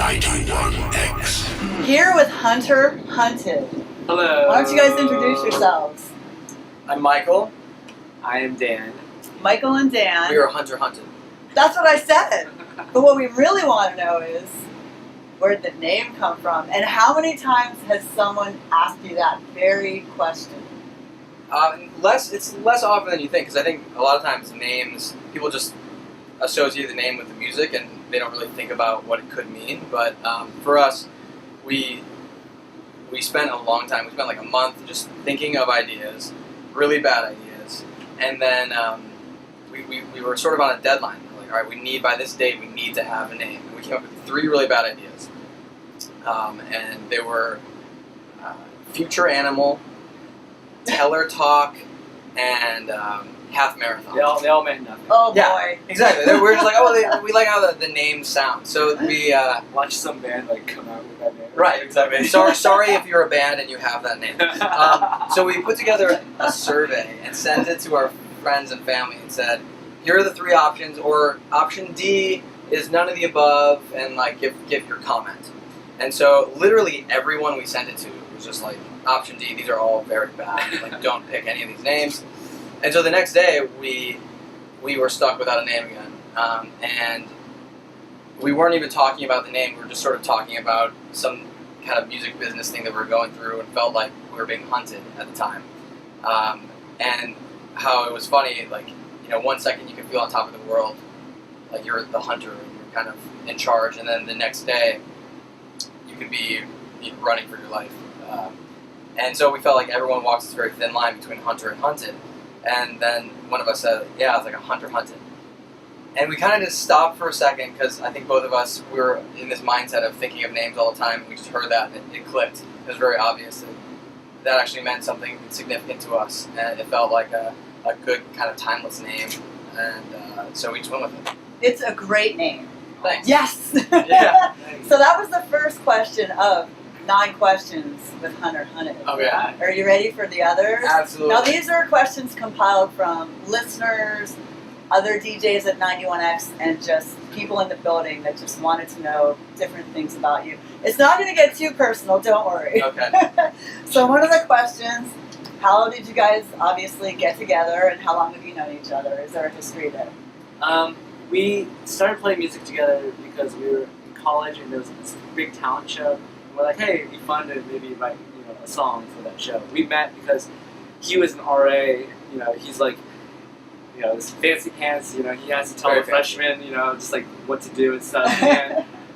91X. Here with Hunter Hunted. Hello. Why don't you guys introduce yourselves? I'm Michael. I am Dan. Michael and Dan. We are Hunter Hunted. That's what I said. But what we really want to know is, where did the name come from? And how many times has someone asked you that very question? It's less often than you think, because I think a lot of times names, people just associate the name with the music and they don't really think about what it could mean. But for us, we spent a long time, we spent like a month just thinking of ideas, really bad ideas, and then we were sort of on a deadline. We're like, all right, by this date, we need to have a name. And we came up with 3 really bad ideas. And they were Future Animal, Teller Talk, and Half Marathon. They all meant nothing. Oh Yeah, boy. exactly. We're just like, we like how the names sound. So we Watch some band come out with that name. right, exactly. Sorry if you're a band and you have that name. So we put together a survey and sent it to our friends and family and said, here are the 3 options, or option D is none of the above, and like give your comment. And so literally everyone we sent it to was just like, option D, these are all very bad. Like, don't pick any of these names. And so the next day we were stuck without a name again, and we weren't even talking about the name. We were just sort of talking about some kind of music business thing that we were going through, and felt like we were being hunted at the time. And how it was funny, like, you know, one second you can feel on top of the world, like you're the hunter and you're kind of in charge, and then the next day you could be running for your life. And so we felt like everyone walks this very thin line between hunter and hunted. And then one of us said, yeah, it's like a Hunter Hunted. And we kind of just stopped for a second, because I think both of us, we were in this mindset of thinking of names all the time. We just heard that and it clicked. It was very obvious that actually meant something significant to us. And it felt like a good kind of timeless name. And so we just went with it. It's a great name. Thanks. Yes! Yeah. So that was the first question of 9 questions with Hunter Hunted. Okay. Are you ready for the others? Absolutely. Now these are questions compiled from listeners, other DJs at 91X, and just people in the building that just wanted to know different things about you. It's not going to get too personal, don't worry. Okay. So one of the questions, how did you guys obviously get together, and how long have you known each other? Is there a history there? We started playing music together because we were in college and there was this big talent show. We're like, hey, it'd be fun to maybe write, a song for that show. We met because he was an RA, he's like, this fancy pants, he has to tell the freshmen, just like what to do and stuff.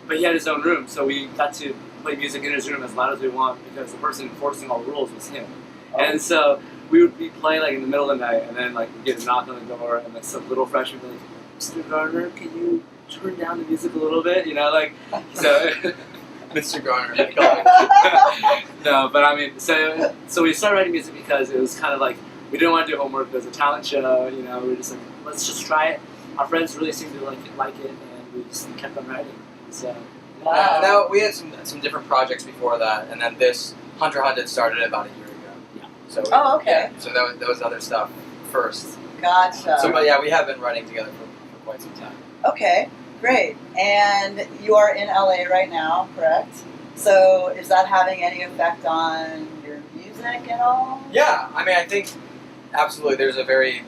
But he had his own room, so we got to play music in his room as loud as we want, because the person enforcing all the rules was him. Oh. And so we would be playing like in the middle of the night, and then like we'd get a knock on the door, and then some little freshman would be like, Mr. Garner, can you turn down the music a little bit? So. Mr. Garner. No, but I mean, so we started writing music because it was kind of like, we didn't want to do homework. There was a talent show, we were just like, let's just try it. Our friends really seemed to like it, and we just kept on writing. So, wow. Now, we had some different projects before that, and then this Hunter Hunted started about a year ago. Yeah. So okay. Yeah, so that was other stuff first. Gotcha. So, but yeah, we have been writing together for quite some time. Okay. Great. And you are in LA right now, correct? So is that having any effect on your music at all? Yeah, I mean, I think absolutely. There's a very,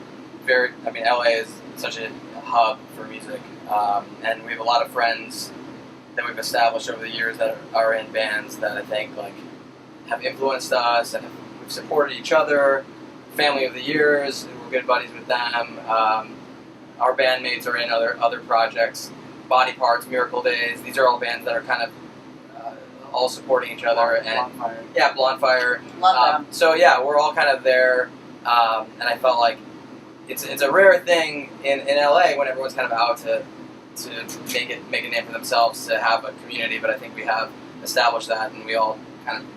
very, LA is such a hub for music. And we have a lot of friends that we've established over the years that are in bands that I think like have influenced us, and we've supported each other. Family of the Years, we're good buddies with them. Our bandmates are in other projects. Body Parts, Miracle Days, these are all bands that are kind of all supporting each other. Blondfire. Yeah, Blondfire. Love them. So yeah, we're all kind of there, and I felt like it's a rare thing in LA when everyone's kind of out to make a name for themselves, to have a community, but I think we have established that, and we all kind of,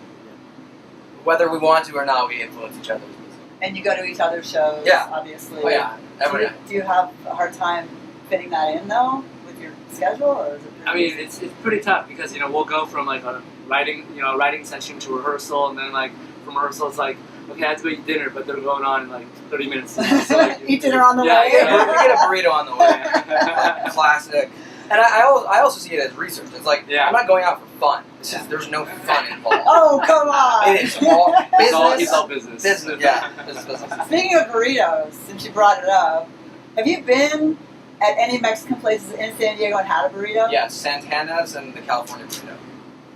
whether we want to or not, we influence each other's music. And you go to each other's shows, Yeah. obviously. Oh yeah, every night. Do you have a hard time fitting that in, though, with your schedule, or is it pretty easy? It's pretty tough because, we'll go from like a writing session to rehearsal, and then like from rehearsal it's like, okay, I have to go eat dinner, but they're going on in like 30 minutes. So, like, eat dinner on the way. Yeah, we get a burrito on the way. Classic. And I also see it as research. It's like I'm not going out for fun. There's no fun involved. Oh, come on! It is all business. It's all business. Business. Speaking of burritos, since you brought it up, have you been at any Mexican places in San Diego and had a burrito? Yeah, Santana's and the California burrito.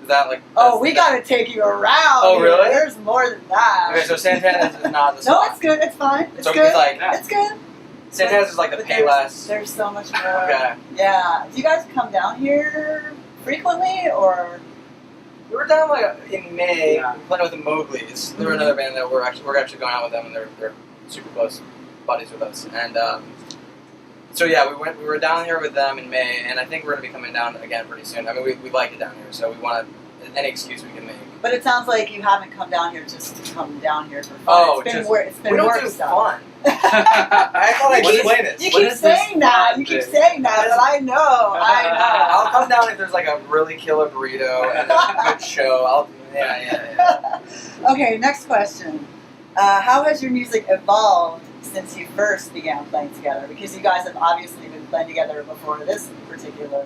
Is that like? Oh, we got to take you around. Oh, really? Here. There's more than that. Okay, so Santana's is not the No, spot. it's good. It's fine. It's So good. it's like It's good. Santana's is like the But Payless. There's so much more. Okay. Yeah. Do you guys come down here frequently, or? We were down like in May Yeah. playing with the Mowgli's. They're another band that we're actually going out with them, and they're super close buddies with us. And so yeah, we were down here with them in May, and I think we're gonna be coming down again pretty soon. I mean, we like it down here, so we want any excuse we can make. But it sounds like you haven't come down here just to come down here for fun. Oh, it's been just- work. It's been We don't work do stuff. fun. I thought I You keep- explained this. You What keep is this saying that. fun You keep thing? saying that, but I know. I'll come down if there's like a really killer burrito and a good show. Yeah. Okay, next question. How has your music evolved since you first began playing together? Because you guys have obviously been playing together before this particular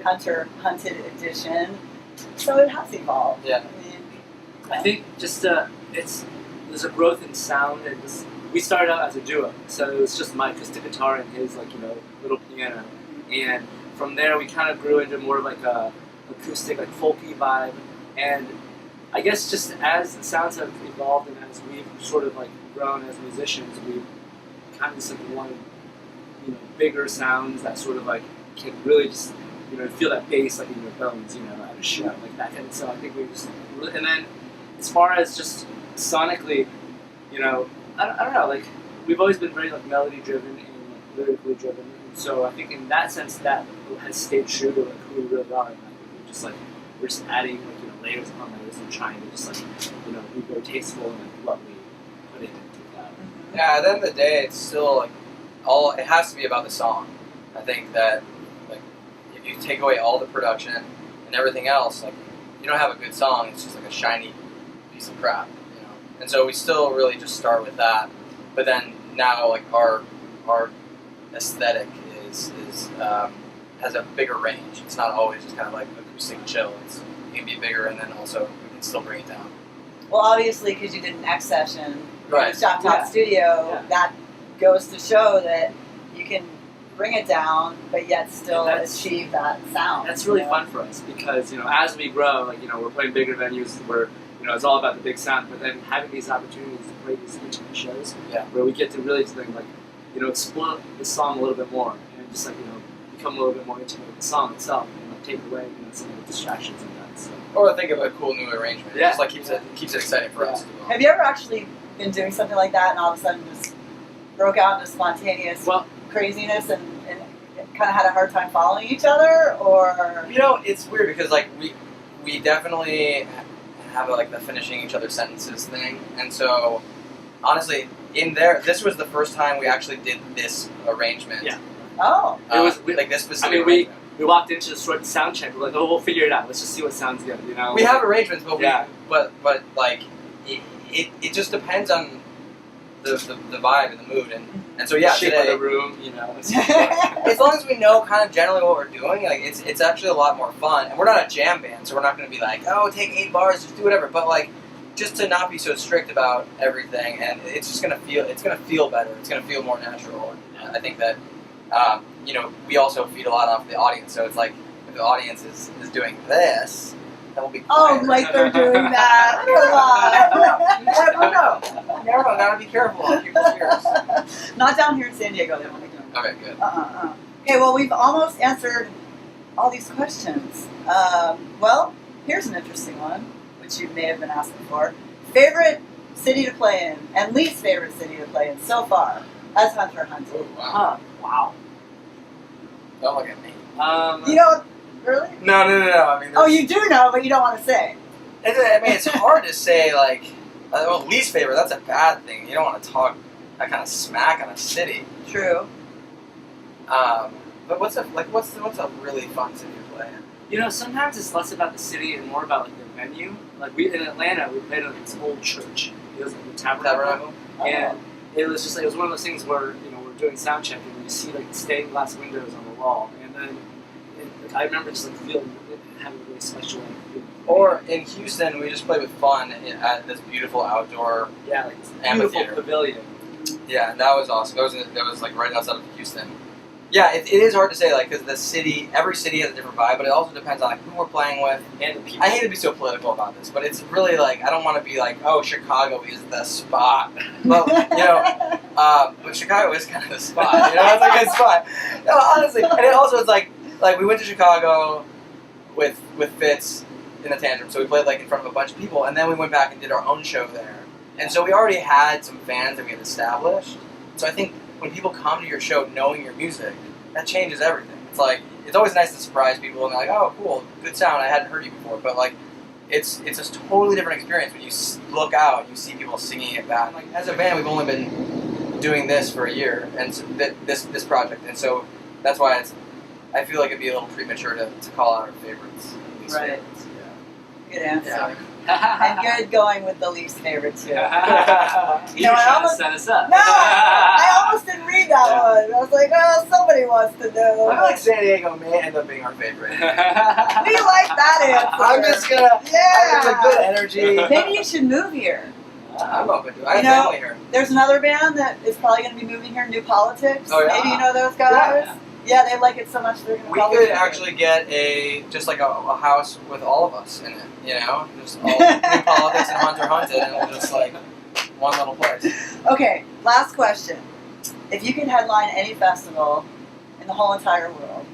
Hunted edition, so it has evolved. Yeah. I mean, I think just there's a growth in sound, and just, we started out as a duo, so it was just my acoustic guitar and his little piano, and from there we kind of grew into more of like a acoustic, like folky vibe, and I guess just as the sounds have evolved and as we've sort of like grown as musicians, we've kind of just like wanted bigger sounds that sort of like can really just feel that bass like in your bones at a show like that. And so I think we just, and then as far as just sonically, I don't know, like we've always been very like melody driven and like lyrically driven, and so I think in that sense that has stayed true to like who we really are. And we're just adding like layers upon layers and trying to just like be very tasteful in like what we put into that. Yeah, at the end of the day, it's still like it has to be about the song. I think that like if you take away all the production and everything else, like you don't have a good song. It's just like a shiny piece of crap, And so we still really just start with that. But then now like our aesthetic has a bigger range. It's not always just kind of like acoustic chill. It can be bigger, and then also we can still bring it down. well, obviously, because you did an X session Right. in the Shop Top Yeah. Studio, Yeah. that goes to show that you can bring it down, but yet still And that's- achieve that sound. That's really fun for us because as we grow, like we're playing bigger venues where it's all about the big sound. But then having these opportunities to play these intimate shows, where we get to really explore the song a little bit more and just become a little bit more intimate with the song itself and like take away some of the distractions and that. So. Or think of a cool new arrangement. Yeah. It just like keeps it exciting for us as well. Have you ever actually been doing something like that and all of a sudden just broke out into spontaneous craziness and kind of had a hard time following each other, or? It's weird because like we definitely have like the finishing each other's sentences thing, and so honestly, this was the first time we actually did this arrangement. Yeah. Oh. It was like this specific. I mean, arrangement. we walked into the sort of sound check. We're like, oh, we'll figure it out. Let's just see what sounds good. We have arrangements, but Yeah. but like it just depends on the vibe and the mood, and so yeah, shape today, of the room, as long as we know kind of generally what we're doing, like it's actually a lot more fun. And we're not a jam band, so we're not going to be like, oh, take 8 bars, just do whatever. But like, just to not be so strict about everything, and it's just going to feel better. It's going to feel more natural. And I think that we also feed a lot off the audience. So it's like if the audience is doing this, that will be Oh, quieter. like they're doing that. Come You never know. Gotta be careful of people's ears. on. Not down here in San Diego, they won't be doing that. Okay, good. Okay, well, we've almost answered all these questions. Well, here's an interesting one, which you may have been asked before. Favorite city to play in, and least favorite city to play in so far, as Hunter Hunted. Oh, wow. Wow. Don't look at me. You don't, really? No. I mean, Oh, you do know, but you don't want to say. it's hard to say, like, least favorite, that's a bad thing. You don't want to talk that kind of smack on a city. True. But what's a really fun city to play in? Sometimes it's less about the city and more about like the venue. Like in Atlanta, we played at this old church. It was like the Tabernacle. And it was just like, it was one of those things where we're doing sound check and you see like stained glass windows on the wall, and then Like I remember just like feeling having a really special feeling. Or in Houston, we just played with fun at this beautiful outdoor yeah, like this amphitheater. beautiful pavilion. Yeah, and that was awesome. That was like right outside of Houston. Yeah, it is hard to say, like, because every city has a different vibe, but it also depends on like who we're playing with. And the people. I hate to be so political about this, but it's really like I don't want to be like, oh, Chicago is the spot. Well, but Chicago is kind of the spot. It's like a spot. No, honestly, and it also it's like we went to Chicago with Fitz in the Tantrum, so we played like in front of a bunch of people, and then we went back and did our own show there, and so we already had some fans that we had established. So I think when people come to your show knowing your music, that changes everything. It's like it's always nice to surprise people and they're like, oh, cool, good sound. I hadn't heard you before, but like it's a totally different experience when you look out and you see people singing it back. Like as a band, we've only been doing this for a year, and so this project, and so that's why I feel like it'd be a little premature to call out our favorites. Right. Favorites. Good answer. Yeah. And good going with the least favorite too. You No, were I trying almost- to set us up. No, I almost didn't read that one. I was like, oh, somebody wants to know. I feel like San Diego may end up being our favorite. We like that answer. I'm just gonna. Yeah. It's a good energy. Maybe you should move here. I'm open to it. I have You know, family here. There's another band that is probably going to be moving here, New Politics. Oh, yeah? Maybe you know those guys? Yeah. Yeah, they like it so much they're going to We probably could move actually get just like a house with all of us in it, just all New Politics and Hunter Hunted, and we'll just like one little place. here. Okay, last question. If you could headline any festival in the whole entire world,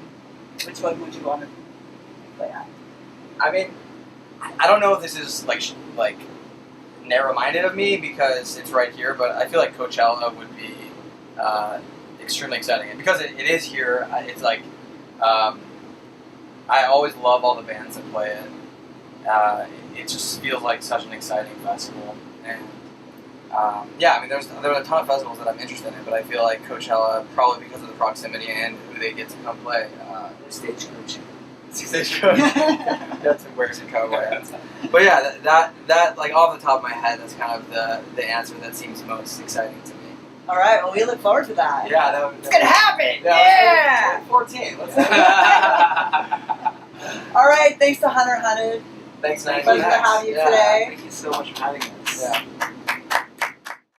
which one would you want to play at? I mean, I don't know if this is like narrow-minded of me because it's right here, but I feel like Coachella would be extremely exciting, and because it is here, it's like I always love all the bands that play it. It just feels like such an exciting festival, and yeah, I mean, there are a ton of festivals that I'm interested in, but I feel like Coachella, probably because of the proximity and who they get to come play. Stagecoach. Stagecoach. That's wear some cowboy hats. But yeah, that like off the top of my head, that's kind of the answer that seems most exciting to me. All right, well, we look forward to that. Yeah, that would. It's going to happen! Yeah! 2014. Let's do it. All right, thanks to Hunter Hunted. Thanks, Nike. Pleasure to have you today. Thank you so much for having us. Yeah.